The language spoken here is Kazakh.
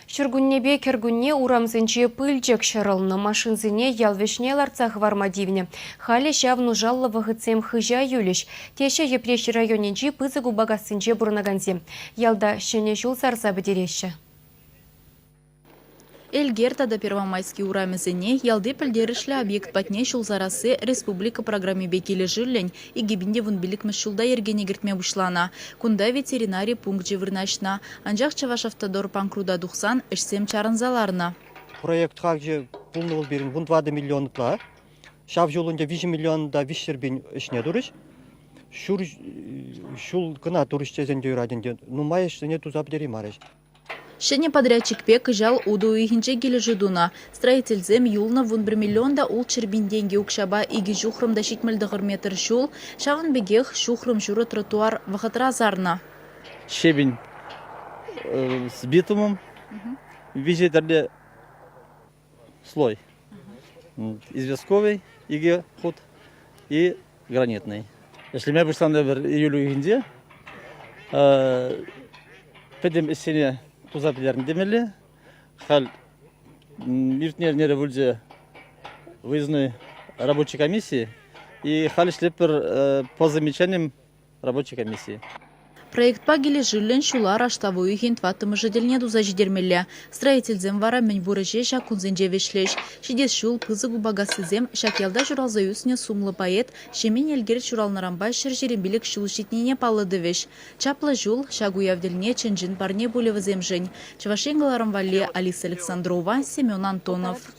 Шүргүннебе кергүнне урамзынче пыльчек шырылны машинзыне ялвешне ларцах вармадивне. Халі шавну жаллы вғытсем хыжа юліш. Теше епреш районенче пызыгу багасынче бұрнаганзе. Ялда шене жул сарса бідереші. Эльгертада Первомайский урамызыне ялды пілдерішлі объект патне шулзарасы республика программе бекелі жүрлен и гибінде вун билікміс шулда ергене гертме бұшлана. Кунда ветеринарий пункт жевырнашна. Анжақ Чавашавтодор панкруда дұқсан ішсем чарынзаларына. Проект хакжы пулны бол берін 20 миллион пла. Шав жолында 5 миллион да вишербен ішне дұрыш. Шул кына дұрыш чезен дүйраден. Ну майыш не тузап дери марыш. Шене подрядчик пек жал уду ихинче келі жудуна. Строительзем юлна вун 1 миллион да ул чербин деньги укшаба иги жухрым да шитмельдығыр метр шул. Шавын бегех шухрым журы тротуар вахатра зарна. Щебень с битумом, везде слой. Известковый, иги худ и гранитный. Если мы пришли на июлю инде, пойдем из сене туза пилярн демели, хал миртнер вульзе выездной рабочей комиссии и хал шлепер по замечаниям рабочей комиссии. Проект пагили жилен шулар аштаву ихин тватымы жеделне дуза жидермелле. Строительзем вара мен бурыже шакунзенже вешлеш. Шидес шул пызыгу багасызем шакелда журалза юсне сумлы поэт шемен елгер шуралнарамбай шержерен билік шул шитнене палыды веш. Чаплы жул шагу явдельне ченжин парне болевызем жень. Чавашенгаларам вале Алиса Александрова, Семен Антонов.